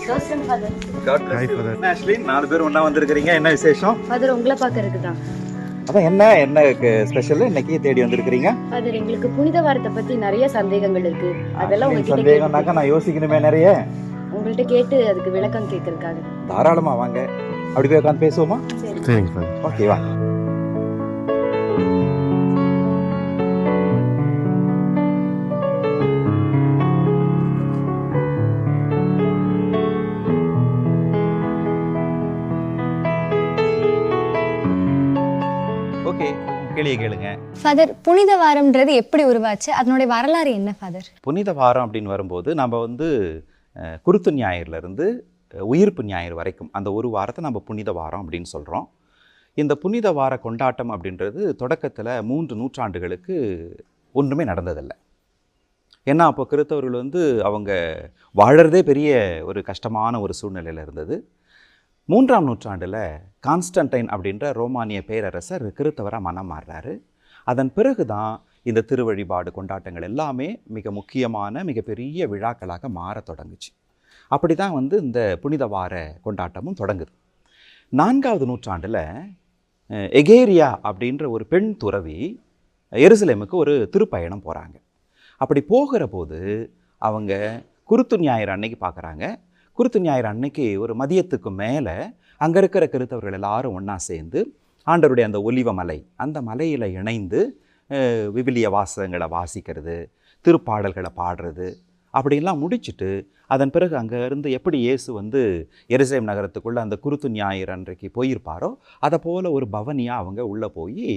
Hi father. Actually 4 பேர் ஒண்ணா வந்திருக்கீங்க, என்ன விசேஷம்? ஃபாதர் உங்களை பார்க்கறதுக்கு தான். அதான் என்ன ஸ்பெஷல் இன்னைக்கு தேடி வந்திருக்கீங்க? ஃபாதர் எங்களுக்கு புனித வாரத்தை பத்தி நிறைய சந்தேகங்கள் இருக்கு. அதெல்லாம் உங்ககிட்ட சந்தேகம்னாக்கா நான் யோசிக்கணுமே நிறைய. உங்கள்கிட்ட கேட்டு அதுக்கு விளக்கம் கேட்கறதுக்காக. தாராளமா வாங்க, அப்படி போய் உட்காந்து பேசுவோமா? சரிங்க ஃபாதர். ஓகேவா? ஓகே, கேள்வி கேளுங்க. ஃபாதர், புனித வாரம்ன்றது எப்படி உருவாச்சு? அதனுடைய வரலாறு என்ன ஃபாதர்? புனித வாரம் அப்படின்னு வரும்போது நம்ம குருத்து ஞாயிறுலேருந்து உயிர்ப்பு ஞாயிறு வரைக்கும் அந்த ஒரு வாரத்தை நம்ம புனித வாரம் அப்படின்னு சொல்கிறோம். இந்த புனித வார கொண்டாட்டம் அப்படின்றது தொடக்கத்தில் 3 நூற்றாண்டுகளுக்கு ஒன்றுமே நடந்ததில்லை. ஏன்னா அப்போ கிறித்தவர்கள் அவங்க வாழறதே பெரிய ஒரு கஷ்டமான ஒரு சூழ்நிலையில் இருந்தது. 3ஆம் நூற்றாண்டில் கான்ஸ்டன்டைன் அப்படின்ற ரோமானிய பேரரசர் கிறித்தவராக மனம் மாறுறாரு. அதன் பிறகு தான் இந்த திருவழிபாடு கொண்டாட்டங்கள் எல்லாமே மிக முக்கியமான மிகப்பெரிய விழாக்களாக மாற தொடங்குச்சு. அப்படி தான் இந்த புனித வார கொண்டாட்டமும் தொடங்குது. 4வது நூற்றாண்டில் எகேரியா அப்படின்ற ஒரு பெண் துறவி எருசலேமுக்கு ஒரு திருப்பயணம் போகிறாங்க. அப்படி போகிற போது அவங்க குருத்து ஞாயிறு அன்னைக்கு பார்க்குறாங்க. குருத்து ஞாயிறு அன்னைக்கு ஒரு மதியத்துக்கு மேலே அங்கே இருக்கிற கிறித்தவர்கள் எல்லாரும் ஒன்றா சேர்ந்து ஆண்டவருடைய அந்த ஒலிவ மலை, அந்த மலையில் இணைந்து விவிலிய வாசகங்களை வாசிக்கிறது, திருப்பாடல்களை பாடுறது அப்படிலாம் முடிச்சுட்டு அதன் பிறகு அங்கேருந்து எப்படி இயேசு எருசலேம் நகரத்துக்குள்ளே அந்த குருத்து ஞாயிறு அன்றைக்கு போயிருப்பாரோ அதை போல் ஒரு பவனியாக அவங்க உள்ளே போய்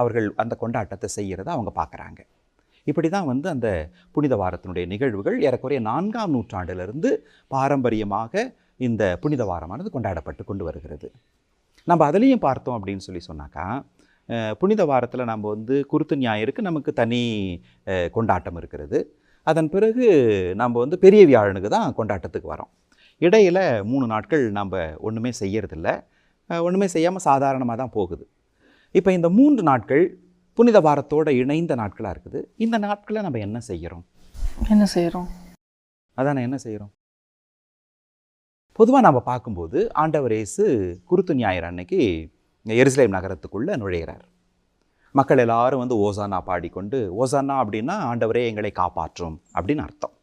அவர்கள் அந்த கொண்டாட்டத்தை செய்கிறத அவங்க பார்க்குறாங்க. இப்படி தான் அந்த புனித வாரத்தினுடைய நிகழ்வுகள் ஏறக்குறைய 4ஆம் நூற்றாண்டிலிருந்து பாரம்பரியமாக இந்த புனித வாரமானது கொண்டாடப்பட்டு கொண்டு வருகிறது. நம்ம அதுலேயும் பார்த்தோம் அப்படின்னு சொன்னாக்கா, புனித வாரத்தில் நம்ம குருத்து ஞாயிறுக்கு நமக்கு தனி கொண்டாட்டம் இருக்கிறது. அதன் பிறகு நம்ம பெரிய வியாழனுக்கு தான் கொண்டாட்டத்துக்கு வரோம். இடையில் 3 நாட்கள் நம்ம ஒன்றுமே செய்யறதில்ல, ஒன்றுமே செய்யாமல் சாதாரணமாக தான் போகுது. இப்போ இந்த 3 நாட்கள் புனித வாரத்தோடு இணைந்த நாட்களாக இருக்குது. இந்த நாட்களில் நம்ம என்ன செய்கிறோம்? அதான் என்ன செய்கிறோம்? பொதுவாக நம்ம பார்க்கும்போது ஆண்டவர் இயேசு குருத்து ஞாயிறு அன்னைக்கு எருசலேம் நகரத்துக்குள்ளே நுழைகிறார். மக்கள் எல்லாரும் ஓசானா பாடிக்கொண்டு, ஓசானா அப்படின்னா ஆண்டவரே எங்களை காப்பாற்றும் அப்படின்னு அர்த்தம்.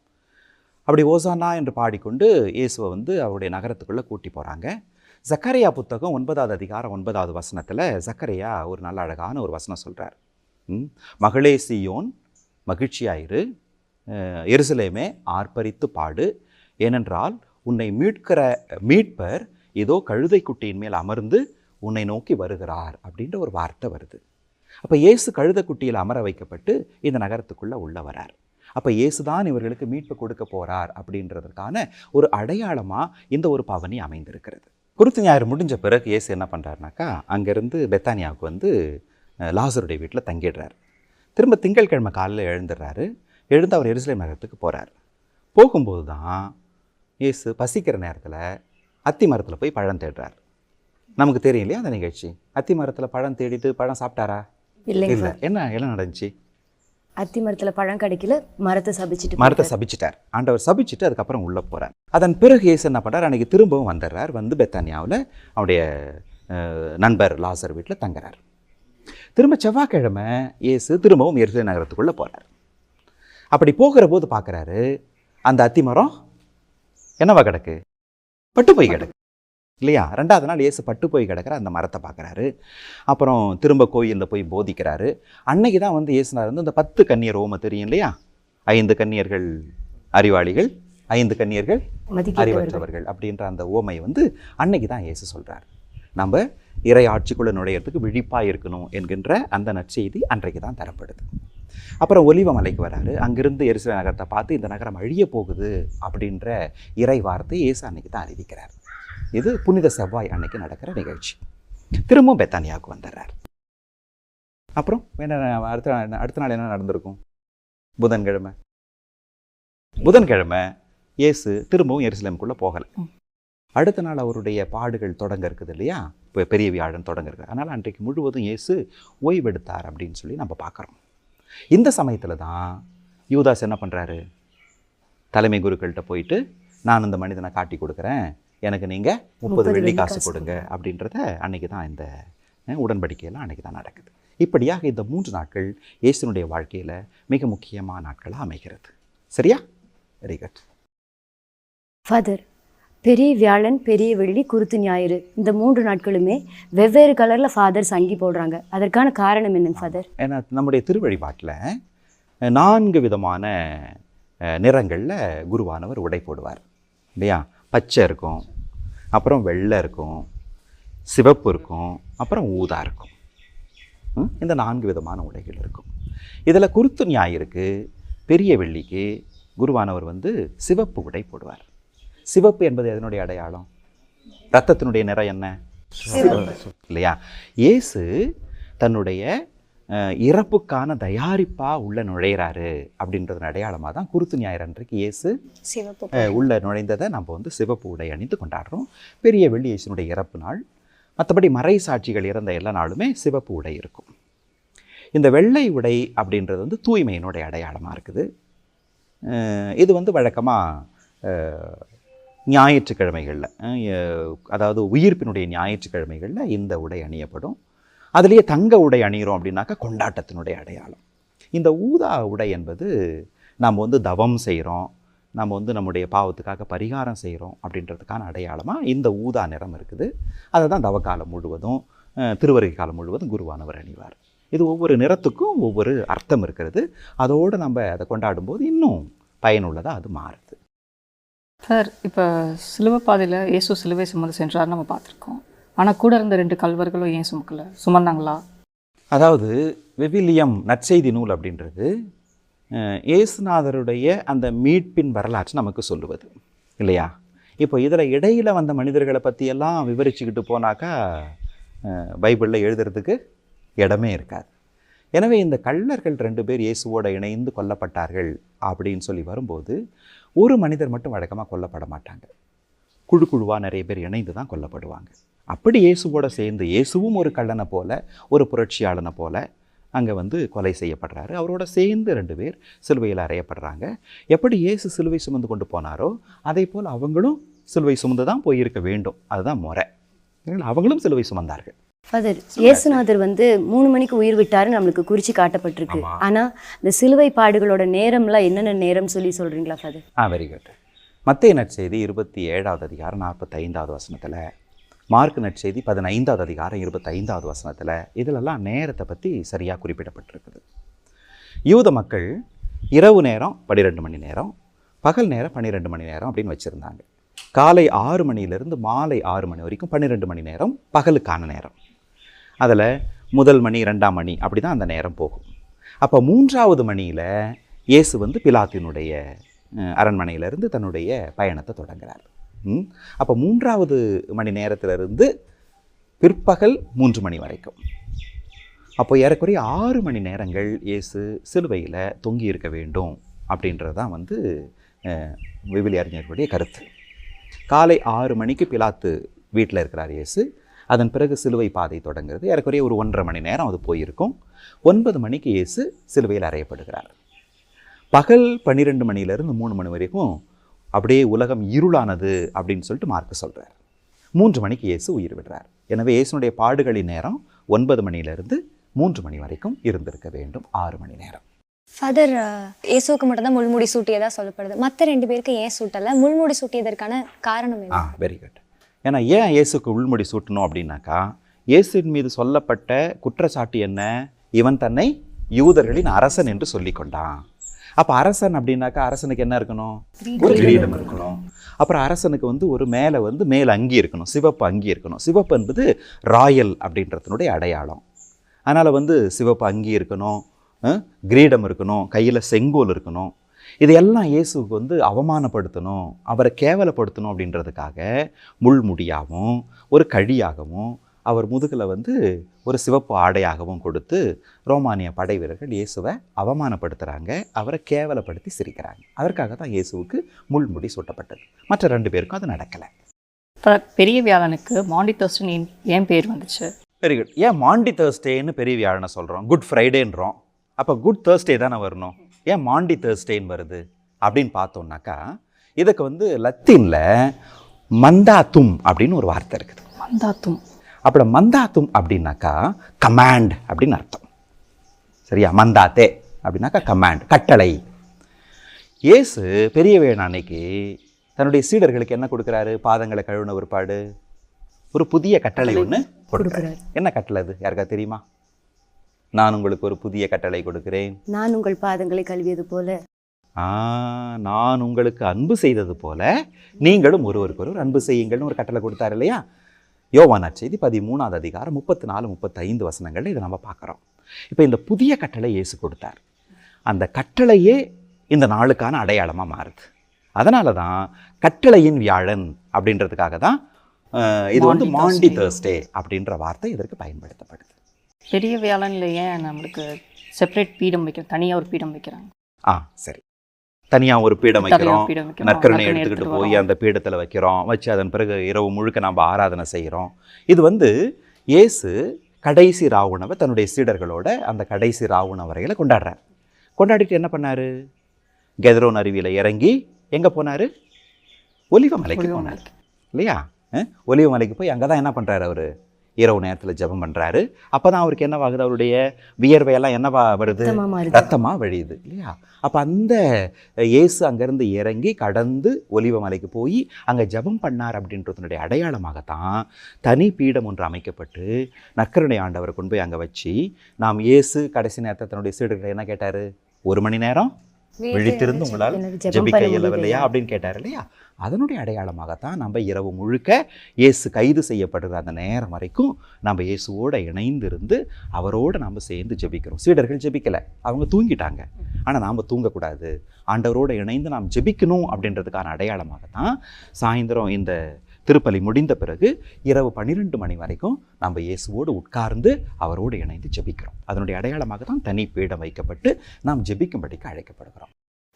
அப்படி ஓசானா என்று பாடிக்கொண்டு இயேசுவை அவருடைய நகரத்துக்குள்ளே கூட்டி போகிறாங்க. சக்கரையா புத்தகம் 9வது அதிகாரம் 9வது வசனத்தில் சக்கரையா ஒரு நல்ல அழகான ஒரு வசனம் சொல்கிறார். மகளே சீயோன் மகிழ்ச்சியாயிரு, எருசலேமே ஆர்ப்பரித்து பாடு, ஏனென்றால் உன்னை மீட்கிற மீட்பர் ஏதோ கழுதை குட்டியின் மேல் அமர்ந்து உன்னை நோக்கி வருகிறார் அப்படின்ற ஒரு வார்த்தை வருது. அப்போ இயேசு கழுதைக்குட்டியில் அமர வைக்கப்பட்டு இந்த நகரத்துக்குள்ளே உள்ள வரார். அப்போ இயேசு தான் இவர்களுக்கு மீட்பு கொடுக்க போகிறார் அப்படின்றதுக்கான ஒரு அடையாளமாக இந்த ஒரு பவனி அமைந்திருக்கிறது. குருத்து ஞாயிறு முடிஞ்ச பிறகு இயேசு என்ன பண்ணுறாருனாக்கா, அங்கேருந்து பெத்தானியாவுக்கு லாசருடைய வீட்டில் தங்கிடுறார். திரும்ப திங்கட்கிழமை காலையில் எழுந்துடுறாரு. எழுந்து அவர் எருசலேம் நகரத்துக்கு போகிறார். போகும்போது தான் இயேசு பசிக்கிற நேரத்தில் அத்தி மரத்தில் போய் பழம் தேடுறார். நமக்கு தெரியும் இல்லையா அந்த நிகழ்ச்சி? அத்தி மரத்தில் பழம் தேடிட்டு பழம் சாப்பிட்டாரா? இல்லை. என்ன நடந்துச்சு? அத்தி மரத்தில் பழம் கிடைக்கல, மரத்தை சபிச்சிட்டார். ஆண்டவர் சபிச்சுட்டு அதுக்கப்புறம் உள்ளே போகிறார். அதன் பிறகு இயேசு என்ன பண்ணுறார், அன்றைக்கி திரும்பவும் வந்துடுறார். பெத்தானியாவில் அவருடைய நண்பர் லாசர் வீட்டில் தங்குறார். திரும்ப செவ்வாய்க்கிழமை இயேசு திரும்பவும் எருசலேம் நகரத்துக்குள்ளே போகிறார். அப்படி போகிற போது பார்க்குறாரு, அந்த அத்தி மரம் என்னவா கிடக்கு? பட்டு போய் கிடக்கு இல்லையா? 2வது நாள் இயேசு பட்டு போய் கிடக்கிற அந்த மரத்தை பார்க்குறாரு. அப்புறம் திரும்ப கோயிலில் போய் போதிக்கிறாரு. அன்னைக்கு தான் இயேசுனார் இந்த 10 கன்னியர் ஓமை தெரியும் இல்லையா? 5 கன்னியர்கள் அறிவாளிகள், 5 கன்னியர்கள் அறிவற்றவர்கள் அப்படின்ற அந்த ஓமை அன்னைக்கு தான் இயேசு சொல்கிறார். நம்ம இறை ஆட்சிக்குள்ளே நுழையிறதுக்கு விழிப்பாக இருக்கணும் என்கின்ற அந்த நற்செய்தி அன்றைக்கு தான் தரப்படுது. அப்புறம் ஒலிவ மலைக்கு வராரு. அங்கிருந்து எருசலேம் நகரத்தை பார்த்து இந்த நகரம் அழிய போகுது அப்படின்ற இறை வார்த்தை இயேசு அன்னைக்கு தான் அறிவிக்கிறார். இது புனித செவ்வாய் அன்னைக்கு நடக்கிற நிகழ்ச்சி. திரும்பவும் பெத்தானியாவுக்கு வந்துடுறார். அப்புறம் அடுத்த நாள் என்ன நடந்திருக்கும்? புதன்கிழமை இயேசு திரும்பவும் எருசலேமுக்குள்ளே போகலை. அடுத்த நாள் அவருடைய பாடுகள் தொடங்க இருக்குது இல்லையா? இப்போ பெரிய வியாழன் தொடங்க இருக்குது. அதனால் அன்றைக்கு முழுவதும் இயேசு ஓய்வெடுத்தார் அப்படின்னு சொல்லி நம்ம பார்க்குறோம். இந்த சமயத்தில் தான் யூதாஸ் என்ன பண்ணுறாரு? தலைமை குருக்கள்கிட்ட போயிட்டு நான் இந்த மனிதனை காட்டி கொடுக்குறேன், எனக்கு நீங்கள் 30 வெள்ளி காசு கொடுங்க அப்படின்றத அன்னைக்கு தான் இந்த உடன்படிக்கையெல்லாம் அன்னைக்கு தான் நடக்குது. இப்படியாக இந்த 3 நாட்கள் இயேசுனுடைய வாழ்க்கையில் மிக முக்கியமான நாட்களாக அமைகிறது. சரியா? Very good. ஃபாதர், பெரிய வியாழன், பெரிய வெள்ளி, குருத்து ஞாயிறு, இந்த 3 நாட்களுமே வெவ்வேறு கலரில் ஃபாதர்ஸ் அங்கி போடுறாங்க. அதற்கான காரணம் என்னங்க ஃபாதர்? ஏன்னா நம்முடைய திருவழிபாட்டில் 4 விதமான நிறங்களில் குருவானவர் உடை போடுவார் இல்லையா? பச்சை இருக்கும், அப்புறம் வெள்ளை இருக்கும், சிவப்பு இருக்கும், அப்புறம் ஊதா இருக்கும். இந்த 4 விதமான உடைகள் இருக்கும். இதில் குருத்து ஞாயிறுக்கு, பெரிய வெள்ளிக்கு குருவானவர் சிவப்பு உடை போடுவார். சிவப்பு என்பது எதனுடைய அடையாளம்? இரத்தத்தினுடைய நிறம் என்ன? இல்லையா? இயேசு தன்னுடைய இறப்புக்கான தயாரிப்பாக உள்ள நுழையிறாரு அப்படின்றதன் அடையாளமாக தான் குருத்து ஞாயிறு அன்றைக்கு இயேசு உள்ள நுழைந்ததை நம்ம சிவப்பு உடை அணிந்து கொண்டாடுறோம். பெரிய வெள்ளி இயேசுனுடைய இறப்பு நாள். மற்றபடி மறை சாட்சிகள் இறந்த எல்லா நாளுமே சிவப்பு உடை இருக்கும். இந்த வெள்ளை உடை அப்படின்றது தூய்மையினுடைய அடையாளமாக இருக்குது. இது வழக்கமாக ஞாயிற்றுக்கிழமைகளில், அதாவது உயிர்ப்பினுடைய ஞாயிற்றுக்கிழமைகளில் இந்த உடை அணியப்படும். அதுலேயே தங்க உடை அணிகிறோம் அப்படின்னாக்கா கொண்டாட்டத்தினுடைய அடையாளம். இந்த ஊதா உடை என்பது நாம் தவம் செய்கிறோம், நம்ம நம்முடைய பாவத்துக்காக பரிகாரம் செய்கிறோம் அப்படின்றதுக்கான அடையாளமாக இந்த ஊதா நிறம் இருக்குது. அதை தான் தவக்காலம் முழுவதும், திருவருகை காலம் முழுவதும் குருவானவர் அணிவார். இது ஒவ்வொரு நிறத்துக்கும் ஒவ்வொரு அர்த்தம் இருக்கிறது. அதோடு நம்ம அதை கொண்டாடும்போது இன்னும் பயனுள்ளதாக அது மாறுது. சார், இப்போ சிலுவை பாதையில் இயேசு சிலுவை சுமந்து சென்றார் நம்ம பார்த்துருக்கோம். ஆனால் கூட இருந்த 2 கல்வர்களும் ஏன் சுமந்தாங்களா? அதாவது விவிலியம் நற்செய்தி நூல் அப்படின்றது இயேசுநாதருடைய அந்த மீட்பின் வரலாற்று நமக்கு சொல்லுவது இல்லையா? இப்போ இதில் இடையில் வந்த மனிதர்களை பற்றியெல்லாம் விவரிச்சுக்கிட்டு போனாக்கா பைபிளில் எழுதுறதுக்கு இடமே இருக்காது. எனவே இந்த கள்ளர்கள் 2 பேர் இயேசுவோடு இணைந்து கொல்லப்பட்டார்கள் அப்படின்னு சொல்லி வரும்போது ஒரு மனிதர் மட்டும் வழக்கமாக கொல்லப்பட மாட்டாங்க. குழுவாக நிறைய பேர் இணைந்து தான் கொல்லப்படுவாங்க. அப்படி இயேசுவோடு சேர்ந்து, இயேசுவும் ஒரு கள்ளனை போல, ஒரு புரட்சியாளனை போல அங்கே கொலை செய்யப்படுறாரு. அவரோட சேர்ந்து 2 பேர் சிலுவையில் அறையப்படுறாங்க. எப்படி இயேசு சிலுவை சுமந்து கொண்டு போனாரோ அதே போல் அவங்களும் சிலுவை சுமந்து தான் போயிருக்க வேண்டும். அதுதான் முறை. அவங்களும் சிலுவை சுமந்தார்கள். ஃபாதர், இயேசுநாதர் 3 மணிக்கு உயிர் விட்டாருன்னு நம்மளுக்கு குறித்து காட்டப்பட்டிருக்கு. ஆனால் இந்த சிலுவை பாடுகளோட நேரம்லாம் என்னென்ன நேரம் சொல்கிறீங்களா ஃபாதர்? Very good. மத்தேயு நற்செய்தி 27வது அதிகாரம் 45வது வசனத்தில், மார்க் நற்செய்தி 15வது அதிகாரம் 25வது வசனத்தில் இதிலெல்லாம் நேரத்தை பற்றி சரியாக குறிப்பிடப்பட்டிருக்குது. யூத மக்கள் இரவு நேரம் 12 மணி நேரம், பகல் நேரம் 12 மணி நேரம் அப்படின்னு வச்சுருந்தாங்க. காலை 6 மணியிலிருந்து மாலை 6 மணி வரைக்கும் 12 மணி நேரம் பகலுக்கான நேரம். அதில் முதல் மணி, 2ஆம் மணி அப்படி தான் அந்த நேரம் போகும். அப்போ 3ஆவது மணியில் இயேசு பிலாத்தினுடைய அரண்மனையிலிருந்து தன்னுடைய பயணத்தை தொடங்குகிறார். அப்போ 3ஆவது மணி நேரத்திலிருந்து பிற்பகல் 3 மணி வரைக்கும், அப்போ ஏறக்குறைய 6 மணி நேரங்கள் இயேசு சிலுவையில் தொங்கி இருக்க வேண்டும் அப்படின்றது தான் விவிலிய அறிஞர்களுடைய கருத்து. காலை 6 மணிக்கு பிலாத்து வீட்டில் இருக்கிறார் இயேசு. அதன் பிறகு சிலுவை பாதை தொடங்குறது. ஏறக்குறைய ஒரு 1.5 மணி நேரம் அது போயிருக்கும். 9 மணிக்கு இயேசு சிலுவையில் அறையப்படுகிறார். பகல் 12 மணியிலிருந்து 3 மணி வரைக்கும் அப்படியே உலகம் இருளானது அப்படின்னு சொல்லிட்டு மார்க் சொல்கிறார். 3 மணிக்கு இயேசு உயிர் விடுறார். எனவே இயேசுனுடைய பாடுகளின் நேரம் 9 மணியிலிருந்து 3 மணி வரைக்கும் இருந்திருக்க வேண்டும். 6 மணி நேரம். ஃபாதர், இயேசுக்கு மட்டும் தான் முள்முடி சூட்டியதாக சொல்லப்படுது. மற்ற 2 பேருக்கு ஏன் சூட்டலை? முள்முடி சூட்டியதற்கான காரணம் என்ன? Very good. ஏன்னா ஏன் இயேசுக்கு உள்முடி சூட்டணும் அப்படின்னாக்கா, இயேசுவின் மீது சொல்லப்பட்ட குற்றச்சாட்டு என்ன? இவன் தன்னை யூதர்களின் அரசன் என்று சொல்லி கொண்டான். அப்போ அரசன் அப்படின்னாக்கா அரசனுக்கு என்ன இருக்கணும்? ஒரு கிரீடம் இருக்கணும். அப்புறம் அரசனுக்கு ஒரு மேலே மேல் அங்கி இருக்கணும், சிவப்பு அங்கி இருக்கணும். சிவப்பு என்பது ராயல் அப்படின்றதுனுடைய அடையாளம். அதனால் சிவப்பு அங்கி இருக்கணும், கிரீடம் இருக்கணும், கையில் செங்கோல் இருக்கணும். இதையெல்லாம் இயேசுக்கு அவமானப்படுத்தணும், அவரை கேவலப்படுத்தணும் அப்படின்றதுக்காக முள்முடியாகவும் ஒரு கழியாகவும் அவர் முதுகில் ஒரு சிவப்பு ஆடையாகவும் கொடுத்து ரோமானிய படை வீரர்கள் இயேசுவை அவமானப்படுத்துகிறாங்க, அவரை கேவலப்படுத்தி சிரிக்கிறாங்க. அதற்காக தான் இயேசுவுக்கு முள்முடி சூட்டப்பட்டது. மற்ற 2 பேருக்கும் அது நடக்கலை. பெரிய வியாழனுக்கு மாண்டி தர்ஸ்டே ஏன் பேர் வந்துச்சு? Very good. ஏன் மாண்டி தர்ஸ்டேன்னு பெரிய வியாழனை சொல்கிறோம்? குட் ஃப்ரைடேன்றோம். அப்போ குட் தேர்ஸ்டே தானே வரணும். ஏன் மாண்டி தேர்ஸ்டேன்னு வருது அப்படின்னு பார்த்தோம்னாக்கா, இதுக்கு வந்து லத்தீனில் மந்தாத்தும் அப்படின்னு ஒரு வார்த்தை இருக்குது. மந்தாத்தும். அப்புறம் மந்தாத்தும் அப்படின்னாக்கா கமாண்ட் அப்படின்னு அர்த்தம். சரியா? மந்தாத்தே அப்படின்னாக்கா கமாண்ட், கட்டளை. இயேசு பெரிய வேளை அன்னைக்கு தன்னுடைய சீடர்களுக்கு என்ன கொடுக்குறாரு? பாதங்களை கழுவின ஒருபாடு ஒரு புதிய கட்டளை ஒன்று கொடுக்குறாரு. என்ன கட்டளை அது? யாருக்கா தெரியுமா? நான் உங்களுக்கு ஒரு புதிய கட்டளை கொடுக்கிறேன், நான் உங்கள் பாதங்களை கழுவியது போல. நான் உங்களுக்கு அன்பு செய்தது போல நீங்களும் ஒருவருக்கொருவர் அன்பு செய்யுங்கள்னு ஒரு கட்டளை கொடுத்தாரு இல்லையா? யோவான் நற்செய்தி 13வது அதிகாரம் 34, 35 வசனங்கள்ல இதை நம்ம பார்க்குறோம். இப்போ இந்த புதிய கட்டளை இயேசு கொடுத்தார். அந்த கட்டளையே இந்த நாளுக்கான அடையாளமாக மாறுது. அதனால தான் கட்டளையின் வியாழன் அப்படின்றதுக்காக தான் இது வந்து மாண்டி தேர்ஸ்டே அப்படின்ற வார்த்தை இதற்கு பயன்படுத்தப்படுது. பெரிய வியாழன்ல ஏன் நம்மளுக்கு செப்பரேட் பீடம் வைக்கிறோம், தனியாக ஒரு பீடம் வைக்கிறாங்க? சரி, தனியாக ஒரு பீடம் வைக்கிறோம், வைக்கிறோம், நற்கருணை எடுத்துக்கிட்டு போய் அந்த பீடத்தில் வைக்கிறோம், வச்சு அதன் பிறகு இரவு முழுக்க நம்ம ஆராதனை செய்கிறோம். இது வந்து இயேசு கடைசி ராவுணவை தன்னுடைய சீடர்களோட அந்த கடைசி ராவுண வரையில் கொண்டாடுறார். கொண்டாடிட்டு என்ன பண்ணார்? கெதரோன் அருவியில் இறங்கி எங்கே போனார்? ஒலிவ மலைக்கு போனார் இல்லையா? ஒலிவ மலைக்கு போய் அங்கே தான் என்ன பண்ணுறாரு? அவர் இரவு நேரத்தில் ஜெபம் பண்ணுறாரு. அப்போ தான் அவருக்கு என்னவாகுது? அவருடைய வியர்வையெல்லாம் என்னவா வருது? ரத்தமாக வழியுது இல்லையா? அப்போ அந்த இயேசு அங்கேருந்து இறங்கி கடந்து ஒலிவ மலைக்கு போய் அங்கே ஜெபம் பண்ணார் அப்படின்றதுனுடைய அடையாளமாகத்தான் தனி பீடம் ஒன்று அமைக்கப்பட்டு நற்கருணை ஆண்டவரை கொண்டு போய் அங்கே வச்சு நாம் இயேசு கடைசி நேரத்தை தன்னுடைய சீடர்களை என்ன கேட்டார்? 1 மணி நேரம் விழித்திருந்து உங்களால் ஜெபிக்க இயலவில்லையா அப்படின்னு கேட்டார் இல்லையா? அதனுடைய அடையாளமாகத்தான் நம்ம இரவு முழுக்க இயேசு கைது செய்யப்படுற அந்த நேரம் வரைக்கும் நம்ம இயேசுவோடு இணைந்திருந்து அவரோடு நம்ம சேர்ந்து ஜெபிக்கிறோம். சீடர்கள் ஜெபிக்கலை, அவங்க தூங்கிட்டாங்க. ஆனால் நாம் தூங்கக்கூடாது, ஆண்டவரோடு இணைந்து நாம் ஜெபிக்கணும் அப்படின்றதுக்கான அடையாளமாகத்தான் சாயந்தரம் இந்த திருப்பலி முடிந்த பிறகு இரவு 12 மணி வரைக்கும் நம்ம இயேசுவோடு உட்கார்ந்து அவரோடு இணைந்து ஜெபிக்கிறோம். அதனுடைய அடையாளமாக தான் தனி பீடம் வைக்கப்பட்டு நாம் ஜெபிக்கும்படிக்கு அழைக்கப்படுகிறோம்.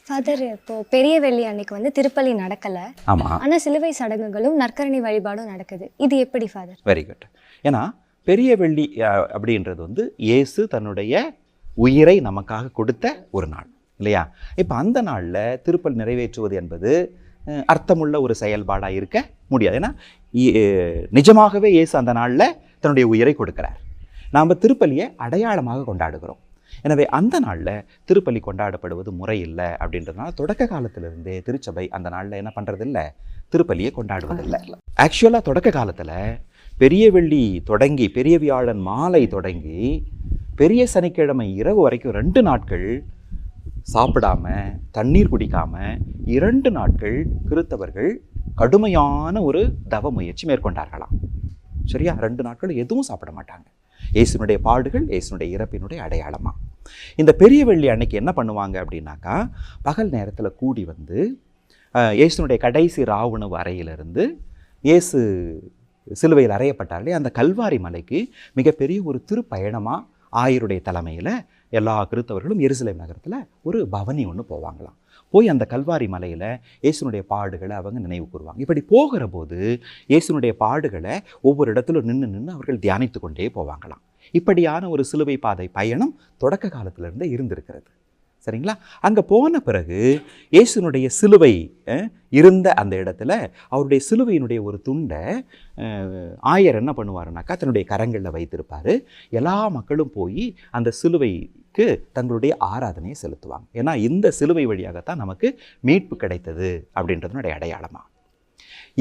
ஃபாதர், இப்போ பெரிய வெள்ளி அன்னைக்கு வந்து திருப்பலி நடக்கலை, ஆமாம், ஆனால் சிலுவை சடங்குகளும் நற்கரணை வழிபாடும் நடக்குது. இது எப்படி ஃபாதர்? Very good. ஏன்னா பெரிய வெள்ளி அப்படின்றது வந்து இயேசு தன்னுடைய உயிரை நமக்காக கொடுத்த ஒரு நாள் இல்லையா? இப்போ அந்த நாளில் திருப்பலி நிறைவேற்றுவது என்பது அர்த்தமுள்ள ஒரு செயல்பாடாக இருக்க முடியாது. ஏன்னா நிஜமாகவே இயேசு அந்த நாளில் தன்னுடைய உயிரை கொடுக்கிறார். நாம் திருப்பலியை அடையாளமாக கொண்டாடுகிறோம். எனவே அந்த நாளில் திருப்பலி கொண்டாடப்படுவது முறை இல்லை அப்படின்றதுனால தொடக்க காலத்திலிருந்தே திருச்சபை அந்த நாளில் என்ன பண்ணுறதில்லை? திருப்பலியை கொண்டாடுவதில்லை. ஆக்சுவலாக தொடக்க காலத்தில் பெரிய வெள்ளி தொடங்கி பெரிய வியாழன் மாலை தொடங்கி பெரிய சனிக்கிழமை இரவு வரைக்கும் 2 நாட்கள் சாப்பிடாம தண்ணீர் குடிக்காம 2 நாட்கள் கிறித்தவர்கள் கடுமையான ஒரு தவ முயற்சி மேற்கொண்டார்களாம். சரியா? 2 நாட்கள் எதுவும் சாப்பிட மாட்டாங்க. இயேசுனுடைய பாடுகள் இயேசுனுடைய இறப்பினுடைய அடையாளமா. இந்த பெரிய வெள்ளி அன்னைக்கு என்ன பண்ணுவாங்க அப்படின்னாக்கா, பகல் நேரத்தில் கூடி வந்து இயேசுனுடைய கடைசி ராவுணவு அறையிலிருந்து இயேசு சிலுவையில் அறையப்பட்டார்களே அந்த கல்வாரி மலைக்கு மிகப்பெரிய ஒரு திருப்பயணமாக ஆயருடைய தலைமையில் எல்லா கிறித்தவர்களும் எருசலேம் நகரத்தில் ஒரு பவனி ஒன்று போவாங்களாம். போய் அந்த கல்வாரி மலையில் இயேசுனுடைய பாடுகளை அவங்க நினைவு கூறுவாங்க. இப்படி போகிற போது இயேசுனுடைய பாடுகளை ஒவ்வொரு இடத்துல நின்று அவர்கள் தியானித்து கொண்டே போவாங்களாம். இப்படியான ஒரு சிலுவை பாதை பயணம் தொடக்க காலத்திலிருந்து இருந்திருக்கிறது. சரிங்களா? அங்கே போன பிறகு இயேசுனுடைய சிலுவை இருந்த அந்த இடத்துல அவருடைய சிலுவையினுடைய ஒரு துண்டை ஆயர் என்ன பண்ணுவாருனாக்கா தன்னுடைய கரங்களில் வைத்திருப்பார். எல்லா மக்களும் போய் அந்த சிலுவைக்கு தங்களுடைய ஆராதனையை செலுத்துவாங்க. ஏன்னா இந்த சிலுவை வழியாகத்தான் நமக்கு மீட்பு கிடைத்தது அப்படின்றதுனுடைய அடையாளமாக.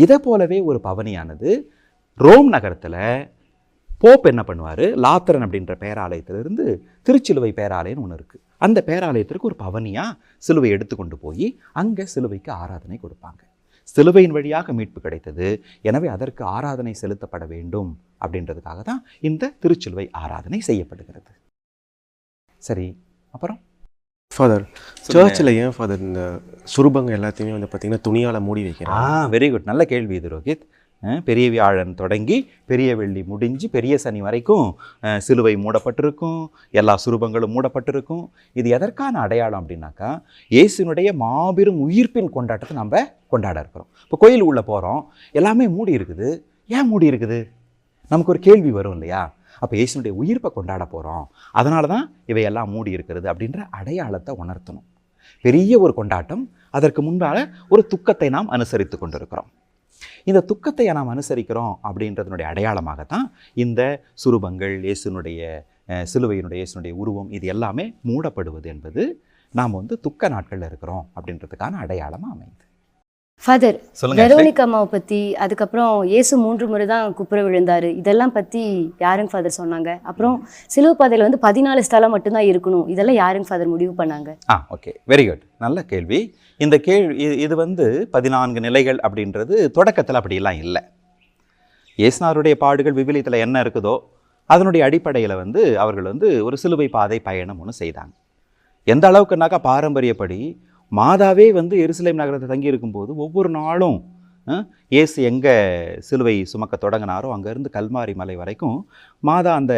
இதை போலவே ஒரு பவனியானது ரோம் நகரத்தில் போப் என்ன பண்ணுவார், லாத்திரன் அப்படின்ற பேராலயத்திலிருந்து திருச்சிலுவை பேராலயம்னு ஒன்று இருக்குது. அந்த பேராலயத்திற்கு ஒரு பவனியாக சிலுவை எடுத்துக்கொண்டு போய் அங்கே சிலுவைக்கு ஆராதனை கொடுப்பாங்க. சிலுவையின் வழியாக மீட்பு கிடைத்தது, எனவே அதற்கு ஆராதனை செலுத்தப்பட வேண்டும் அப்படின்றதுக்காக தான் இந்த திருச்சிலுவை ஆராதனை செய்யப்படுகிறது. சரி, அப்புறம் ஃபாதர் சர்ச்சில் ஏன் ஃபாதர் இந்த சுரூபங்கள் எல்லாத்தையுமே வந்து பார்த்திங்கன்னா துணியால் மூடி வைக்கிறேன்? வெரி குட், நல்ல கேள்வி இது ரோஹித். பெரிய வியாழன் தொடங்கி பெரிய வெள்ளி முடிஞ்சு பெரிய சனி வரைக்கும் சிலுவை மூடப்பட்டிருக்கும், எல்லா சுரூபங்களும் மூடப்பட்டிருக்கும். இது எதற்கான அடையாளம் அப்படின்னாக்கா இயேசுனுடைய மாபெரும் உயிர்ப்பின் கொண்டாட்டத்தை நம்ம கொண்டாட இருக்கிறோம். இப்போ கோயில் உள்ளே போகிறோம், எல்லாமே மூடி இருக்குது. ஏன் மூடி இருக்குது? நமக்கு ஒரு கேள்வி வரும் இல்லையா? அப்போ இயேசுனுடைய உயிர்ப்பை கொண்டாட போகிறோம், அதனால தான் இவையெல்லாம் மூடி இருக்கிறது அப்படின்ற அடையாளத்தை உணர்த்தணும். பெரிய ஒரு கொண்டாட்டம், அதற்கு முன்பாக ஒரு துக்கத்தை நாம் அனுசரித்து கொண்டிருக்கிறோம். இந்த துக்கத்தை நாம் அனுசரிக்கிறோம் அப்படின்றதனுடைய அடையாளமாகத்தான் இந்த சுரூபங்கள், இயேசுனுடைய சிலுவையினுடைய இயேசுனுடைய உருவம், இது எல்லாமே மூடப்படுவது என்பது நாம் துக்க நாட்களில் இருக்கிறோம் அப்படின்றதுக்கான அடையாளமாக அமையுது. ஃபாதர், சொல்லுங்க. வெரோனிகா அம்மாவை பற்றி, அதுக்கப்புறம் இயேசு 3 முறை தான் குப்புற விழுந்தார், இதெல்லாம் பற்றி யாருங்க ஃபாதர் சொன்னாங்க? அப்புறம் சிலுவை பாதையில் 14 ஸ்தலம் மட்டும்தான் இருக்கணும், இதெல்லாம் யாருங்க ஃபாதர் முடிவு பண்ணாங்க? ஓகே, வெரி குட், நல்ல கேள்வி. இந்த இது 14 நிலைகள் அப்படின்றது தொடக்கத்தில் அப்படியெல்லாம் இல்லை. இயேசுநாதருடைய பாடுகள் விவிலியத்தில் என்ன இருக்குதோ அதனுடைய அடிப்படையில் அவர்கள் ஒரு சிலுவை பாதை பயணம் ஒன்று செய்தாங்க. எந்த அளவுக்குனாக்கா பாரம்பரியப்படி மாதாவே எருசலேம் நகரத்தை தங்கி இருக்கும்போது ஒவ்வொரு நாளும் இயேசு எங்கே சிலுவை சுமக்க தொடங்கினாரோ அங்கேருந்து கல்மாரி மலை வரைக்கும் மாதா அந்த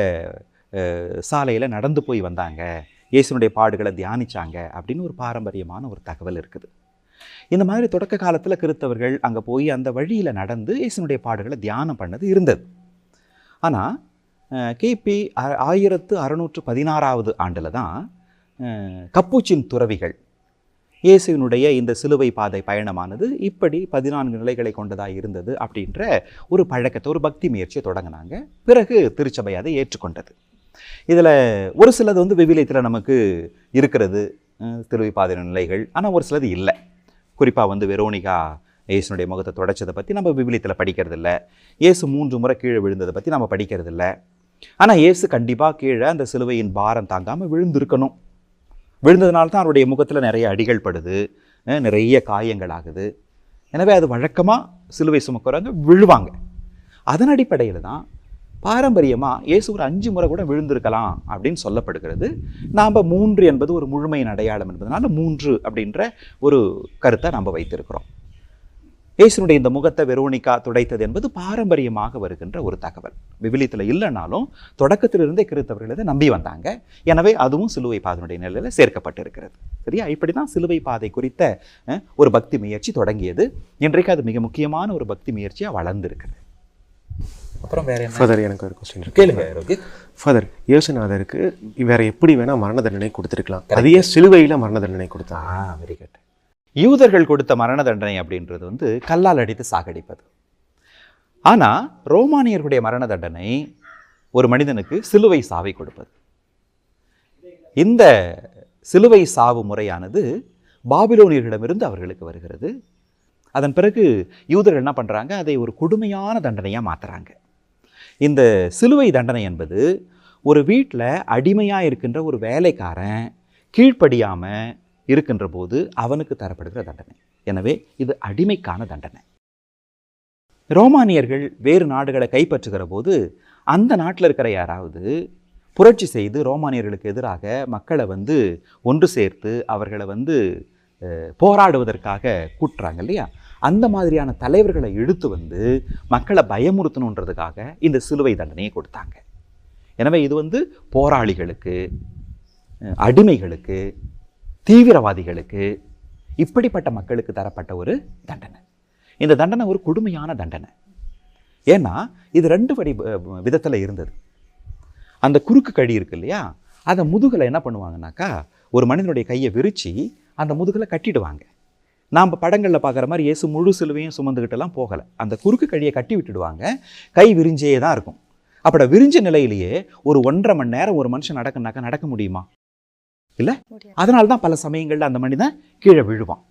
சாலையில் நடந்து போய் வந்தாங்க, இயேசுனுடைய பாடுகளை தியானிச்சாங்க அப்படின்னு ஒரு பாரம்பரியமான ஒரு தகவல் இருக்குது. இந்த மாதிரி தொடக்க காலத்தில் கிறிஸ்தவர்கள் அங்கே போய் அந்த வழியில் நடந்து இயேசுனுடைய பாடுகளை தியானம் பண்ணது இருந்தது. ஆனால் கிபி 1616 ஆண்டில் தான் கப்புச்சின் துறவிகள் இயேசுவினுடைய இந்த சிலுவை பாதை பயணமானது இப்படி 14 நிலைகளை கொண்டதாக இருந்தது அப்படின்ற ஒரு பழக்கத்தை, ஒரு பக்தி முயற்சியை தொடங்கினாங்க. பிறகு திருச்சபை அதை ஏற்றுக்கொண்டது. இதில் ஒரு சிலது விவிலியத்தில் நமக்கு இருக்கிறது சிலுவை பாதை நிலைகள், ஆனால் ஒரு சிலது இல்லை. குறிப்பாக வெரோனிகா இயேசுனுடைய முகத்தை தொடச்சதை பற்றி நம்ம விவிலியத்தில் படிக்கிறது இல்லை. இயேசு 3 முறை கீழே விழுந்ததை பற்றி நம்ம படிக்கிறது இல்லை. ஆனால் இயேசு கண்டிப்பாக கீழே அந்த சிலுவையின் பாரம் தாங்காமல் விழுந்திருக்கணும். விழுந்ததுனால தான் அவருடைய முகத்தில் நிறைய அடிகள் படுது, நிறைய காயங்கள் ஆகுது. எனவே அது வழக்கமாக சிலுவை சுமக்கிறவங்க விழுவாங்க. அதன் அடிப்படையில் தான் பாரம்பரியமாக இயேசு ஒரு 5 முறை கூட விழுந்திருக்கலாம் அப்படின்னு சொல்லப்படுகிறது. நாம் 3 என்பது ஒரு முழுமையின் அடையாளம் என்பதனால 3 அப்படின்ற ஒரு கருத்தை நாம் வைத்திருக்கிறோம். இயேசுனுடைய இந்த முகத்தை வெரோனிகா துடைத்தது என்பது பாரம்பரியமாக வருகின்ற ஒரு தகவல். விவிலியத்தில் இல்லைனாலும் தொடக்கத்திலிருந்தே கிறிஸ்தவர்கள் இதை நம்பி வந்தாங்க. எனவே அதுவும் சிலுவை பாதையினுடைய நிலையில் சேர்க்கப்பட்டிருக்கிறது. சரியா? இப்படி தான் சிலுவை பாதை குறித்த ஒரு பக்தி முயற்சி தொடங்கியது. இன்றைக்கு அது மிக முக்கியமான ஒரு பக்தி முயற்சியாக வளர்ந்துருக்குது. அப்புறம் வேற என்ன ஃபாதர், எனக்கு ஒரு கொஸ்டின் இருக்கு. கேளுங்க. ஃபாதர், இயேசுநாதருக்கு வேற எப்படி வேணா மரண தண்டனை கொடுத்துருக்கலாம், அதையே சிலுவையில் மரண தண்டனை கொடுத்தாங்க. Very good. யூதர்கள் கொடுத்த மரண தண்டனை அப்படின்றது கல்லால் அடித்து சாகடிப்பது. ஆனால் ரோமானியர்களுடைய மரண தண்டனை ஒரு மனிதனுக்கு சிலுவை சாவை கொடுப்பது. இந்த சிலுவை சாவு முறையானது பாபிலோனியர்களிடமிருந்து அவர்களுக்கு வருகிறது. அதன் பிறகு யூதர்கள் என்ன பண்ணுறாங்க, அதை ஒரு கொடுமையான தண்டனையாக மாற்றுறாங்க. இந்த சிலுவை தண்டனை என்பது ஒரு வீட்டில் அடிமையாக இருக்கின்ற ஒரு வேலைக்காரன் கீழ்ப்படியாமல் இருக்கின்ற போது அவனுக்கு தரப்படுகிற தண்டனை. எனவே இது அடிமைக்கான தண்டனை. ரோமானியர்கள் வேறு நாடுகளை கைப்பற்றுகிற போது அந்த நாட்டில் இருக்கிற யாராவது புரட்சி செய்து ரோமானியர்களுக்கு எதிராக மக்களை ஒன்று சேர்த்து அவர்களை போராடுவதற்காக கூட்டுறாங்க இல்லையா, அந்த மாதிரியான தலைவர்களை இழுத்து மக்களை பயமுறுத்தணுன்றதுக்காக இந்த சிலுவை தண்டனையை கொடுத்தாங்க. எனவே இது போராளிகளுக்கு, அடிமைகளுக்கு, தீவிரவாதிகளுக்கு, இப்படிப்பட்ட மக்களுக்கு தரப்பட்ட ஒரு தண்டனை. இந்த தண்டனை ஒரு கொடுமையான தண்டனை. ஏன்னா இது 2 விதத்தில் இருந்தது. அந்த குறுக்கு கழி இருக்கு இல்லையா, அதை முதுகில் என்ன பண்ணுவாங்கனாக்கா ஒரு மனிதனுடைய கையை விரித்து அந்த முதுகில் கட்டிடுவாங்க. நாம் படங்களில் பார்க்குற மாதிரி இயேசு முழு சிலுவையும் சுமந்துக்கிட்டெல்லாம் போகலை. அந்த குறுக்கு கழியை கட்டி விட்டுடுவாங்க, கை விரிஞ்சே தான் இருக்கும். அப்படி விரிஞ்ச நிலையிலேயே ஒரு 1.5 மணி நேரம் ஒரு மனுஷன் நடக்குனாக்கா நடக்க முடியுமா? இல்லை. அதனால தான் பல சமயங்களில் அந்த மனிதன் கீழே விழுவான்.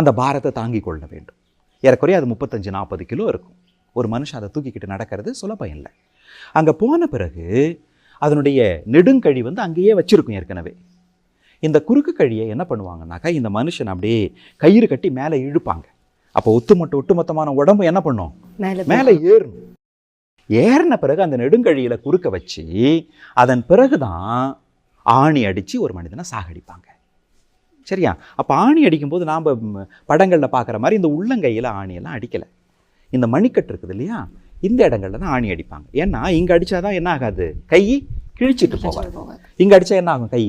அந்த பாரத்தை தாங்கி கொள்ள வேண்டும். ஏறக்குறைய அது 35-40 கிலோ இருக்கும். ஒரு மனுஷன் அதை தூக்கிக்கிட்டு நடக்கிறது சுலபம் இல்லை. அங்கே போன பிறகு அதனுடைய நெடுங்கழி அங்கேயே வச்சிருக்கும் ஏற்கனவே. இந்த குறுக்கு கழியை என்ன பண்ணுவாங்கனாக்கா இந்த மனுஷன் அப்படியே கயிறு கட்டி மேலே இழுப்பாங்க. அப்போ ஒட்டுமொத்தமான உடம்பு என்ன பண்ணும், மேலே ஏறணும். ஏறின பிறகு அந்த நெடுங்கழியில் குறுக்க வச்சு அதன் பிறகுதான் ஆணி அடித்து ஒரு மனிதனை சாகடிப்பாங்க. சரியா? அப்போ ஆணி அடிக்கும்போது நாம் படங்களில் பார்க்குற மாதிரி இந்த உள்ளங்கையில் ஆணியெல்லாம் அடிக்கலை. இந்த மணிக்கட்டு இருக்குது இல்லையா, இந்த இடங்களில் தான் ஆணி அடிப்பாங்க. ஏன்னா இங்கே அடித்தாதான் என்ன ஆகாது, கை கிழிச்சிட்டு போவாங்க. இங்கே அடித்தா என்ன ஆகும், கை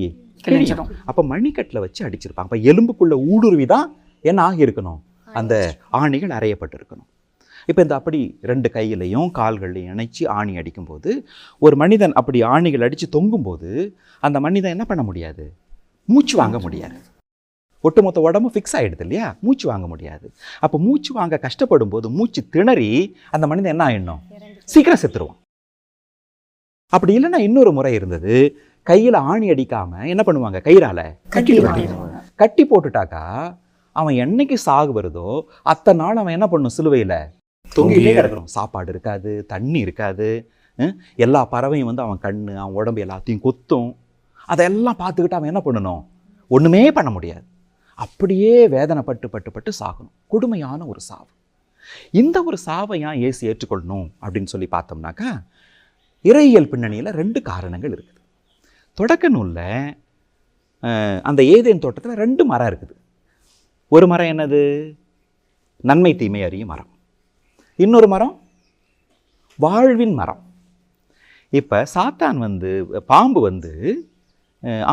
கிழிச்சிடும். அப்போ மணிக்கட்டில் வச்சு அடிச்சிருப்பாங்க. அப்போ எலும்புக்குள்ள ஊடுருவி தான் என்ன ஆகியிருக்கணும், அந்த ஆணிகள் அறையப்பட்டிருக்கணும். இப்போ இந்த அப்படி 2 கையிலையும் கால்களையும் இணைச்சி ஆணி அடிக்கும்போது ஒரு மனிதன் அப்படி ஆணிகள் அடித்து தொங்கும்போது அந்த மனிதன் என்ன பண்ண முடியாது, மூச்சு வாங்க முடியாது. ஒட்டுமொத்த உடம்பு ஃபிக்ஸ் ஆகிடுது இல்லையா, மூச்சு வாங்க முடியாது. அப்போ மூச்சு வாங்க கஷ்டப்படும் போது மூச்சு திணறி அந்த மனிதன் என்ன ஆயிடணும், சீக்கிரம் செத்துருவான். அப்படி இல்லைன்னா இன்னொரு முறை இருந்தது, கையில் ஆணி அடிக்காமல் என்ன பண்ணுவாங்க, கயிறால கட்டி போட்டுட்டாக்கா அவன் என்னைக்கு சாகு வருதோ அத்தனை நாள் அவன் என்ன பண்ணும், சிலுவையில் தொங்கிட்டே கிடக்கணும். சாப்பாடு இருக்காது, தண்ணி இருக்காது, எல்லா பறவையும் வந்து அவன் கண்ணு அவன் உடம்பு எல்லாத்தையும் கொத்தும். அதெல்லாம் பார்த்துக்கிட்டு அவன் என்ன பண்ணணும், ஒன்றுமே பண்ண முடியாது. அப்படியே வேதனைப்பட்டு பட்டு சாகணும். கொடுமையான ஒரு சாவு. இந்த ஒரு சாவை ஏன் இயேசு ஏற்றுக்கொள்ளணும் அப்படின்னு சொல்லி பார்த்தோம்னாக்கா, இறையியல் பின்னணியில் 2 காரணங்கள் இருக்குது. தொடக்க நூலில் அந்த ஏதேன் தோட்டத்தில் 2 மரம் இருக்குது. ஒரு மரம் என்னது, நன்மை தீமை அறியும் மரம். இன்னொரு மரம் வாழ்வின் மரம். இப்போ சாத்தான் வந்து, பாம்பு வந்து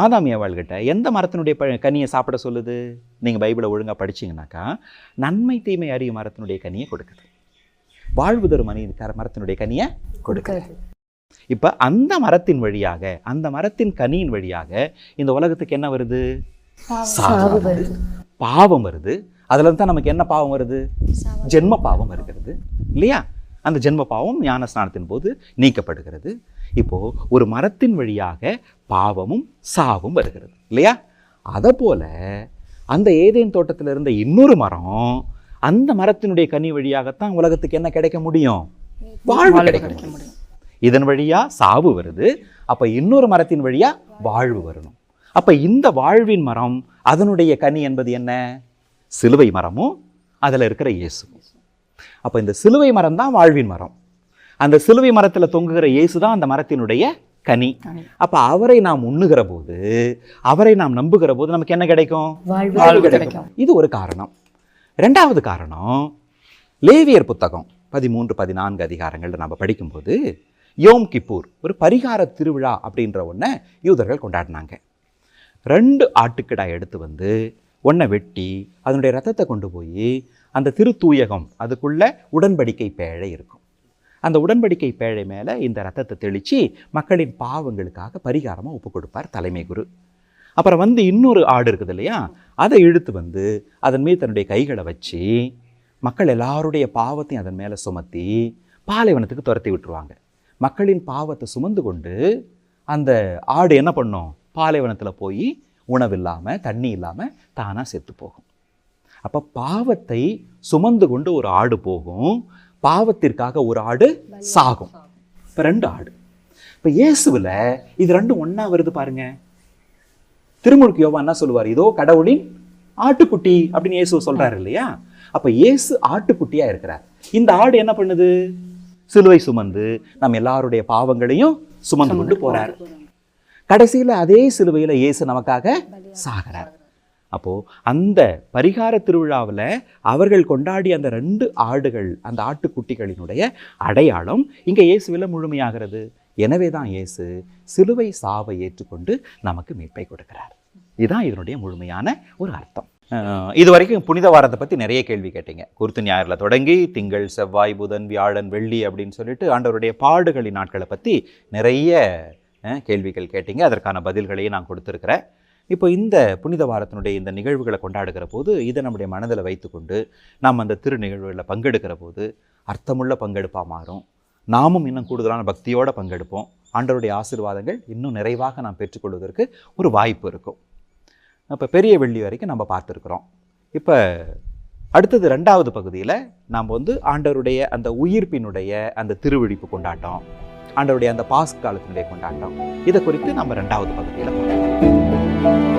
ஆதாம் ஏவாள்கிட்ட எந்த மரத்தினுடைய கனியை சாப்பிட சொல்லுது? நீங்கள் பைபிளை ஒழுங்காக படிச்சிங்கனாக்கா நன்மை தீமை அறியும் மரத்தினுடைய கனியை கொடுக்குது, வாழ்வு தரும் மரத்தினுடைய கனியை கொடுக்குது. இப்போ அந்த மரத்தின் வழியாக, அந்த மரத்தின் கனியின் வழியாக இந்த உலகத்துக்கு என்ன வருது, சாவு வருது, பாவம் வருது. அதுல தான் நமக்கு என்ன பாவம் வருது, ஜென்ம பாவம் வருகிறது இல்லையா? அந்த ஜென்ம பாவம் ஞான ஸ்நானத்தின் போது நீக்கப்படுகிறது. இப்போ ஒரு மரத்தின் வழியாக பாவமும் சாவும் வருகிறது இல்லையா? அதை போல அந்த ஏதேன் தோட்டத்தில் இருந்த இன்னொரு மரம், அந்த மரத்தினுடைய கனி வழியாகத்தான் உலகத்துக்கு என்ன கிடைக்க முடியும், வாழ்வு கிடைக்க முடியும். இதன் வழியா சாவு வருது, அப்ப இன்னொரு மரத்தின் வழியா வாழ்வு வரணும். அப்ப இந்த வாழ்வின் மரம், அதனுடைய கனி என்பது என்ன, சிலுவை மரமும் அதுல இருக்கிற இயேசுவும். அப்ப இந்த சிலுவை மரம் தான் வாழ்வின் மரம். அந்த சிலுவை மரத்துல தொங்குகிற இயேசு தான் அந்த மரத்தினுடைய கனி. அப்ப அவரை நாம் உண்ணுகிற போது, அவரை நாம் நம்புகிற போது நமக்கு என்ன கிடைக்கும், வாழ்வு கிடைக்கும். இது ஒரு காரணம். 2வது காரணம், லேவியர் புத்தகம் 13-14 அதிகாரங்கள் நம்ம படிக்கும்போது, யோம் கிப்பூர் ஒரு பரிகார திருவிழா அப்படின்ற ஒன்றை யூதர்கள் கொண்டாடினாங்க. 2 ஆட்டுக்கிடாய் எடுத்து வந்து ஒன்றை வெட்டி அதனுடைய ரத்தத்தை கொண்டு போய் அந்த திருத்தூயகம், அதுக்குள்ள உடன்படிக்கை பேழை இருக்கும். அந்த உடன்படிக்கை பேழை மேலே இந்த ரத்தத்தை தெளித்து மக்களின் பாவங்களுக்காக பரிகாரமாக ஒப்பு கொடுப்பார் தலைமை குரு. அப்புறம் வந்து இன்னொரு ஆடு இருக்குது இல்லையா, அதை இழுத்து வந்து அதன் மீது தன்னுடைய கைகளை வச்சு மக்கள் எல்லாருடைய பாவத்தையும் அதன் மேலே சுமத்தி பாலைவனத்துக்கு துரத்தி விட்டுருவாங்க. மக்களின் பாவத்தை சுமந்து கொண்டு அந்த ஆடு என்ன பண்ணும், பாலைவனத்தில் போய் உணவில்லாமல் தண்ணி இல்லாமல் தானாக செத்து போகும். அப்போ பாவத்தை சுமந்து கொண்டு ஒரு ஆடு போகும், பாவத்திற்காக ஒரு ஆடு சாகும். இப்போ 2 ஆடு. இப்போ இயேசுவில் இது 2 ஒன்றா வருது பாருங்க. திருமுழுக்கு யோவான் என்ன சொல்லுவார், இதோ கடவுளின் ஆட்டுக்குட்டி அப்படின்னு இயேசு சொல்றாரு இல்லையா? அப்போ இயேசு ஆட்டுக்குட்டியாக இருக்கிறார். இந்த ஆடு என்ன பண்ணுது, சிலுவை சுமந்து நம்ம எல்லாருடைய பாவங்களையும் சுமந்து கொண்டு போறார். கடைசியில் அதே சிலுவையில் இயேசு நமக்காக சாகிறார். அப்போ அந்த பரிகார திருவிழாவில் அவர்கள் கொண்டாடிய அந்த 2 ஆடுகள், அந்த ஆட்டுக்குட்டிகளினுடைய அடையாளம் இங்கே இயேசுவில் முழுமையாகிறது. எனவே தான் இயேசு சிலுவை சாவை ஏற்றுக்கொண்டு நமக்கு மீட்பை கொடுக்கிறார். இதுதான் இதனுடைய முழுமையான ஒரு அர்த்தம். இது வரைக்கும் புனித வாரத்தை பற்றி நிறைய கேள்வி கேட்டீங்க. குருத்து ஞாயிறில் தொடங்கி திங்கள் செவ்வாய் புதன் வியாழன் வெள்ளி அப்படின்னு சொல்லிட்டு ஆண்டவருடைய பாடுகளின் நாட்களை பற்றி நிறைய கேள்விகள் கேட்டீங்க. அதற்கான பதில்களையும் நான் கொடுத்துருக்கிறேன். இப்போ இந்த புனித வாரத்தினுடைய இந்த நிகழ்வுகளை கொண்டாடுகிற போது இதை நம்முடைய மனதில் வைத்துக்கொண்டு நாம் அந்த திரு நிகழ்வுகளில் பங்கெடுக்கிற போது அர்த்தமுள்ள பங்கெடுப்பாக மாறும். நாமும் இன்னும் கூடுதலான பக்தியோடு பங்கெடுப்போம். ஆண்டவருடைய ஆசீர்வாதங்கள் இன்னும் நிறைவாக நாம் பெற்றுக்கொள்வதற்கு ஒரு வாய்ப்பு இருக்கும். இப்போ பெரிய வெள்ளி வரைக்கும் நம்ம பார்த்துருக்குறோம். இப்போ அடுத்தது 2வது பகுதியில் நாம் வந்து ஆண்டவருடைய அந்த உயிர்ப்பினுடைய அந்த திருவிழிப்பு கொண்டாட்டம், ஆண்டவருடைய அந்த பாஸ்க் காலத்தினுடைய கொண்டாட்டம், இதை குறித்து நம்ம 2வது பகுதியில் பார்க்கலாம்.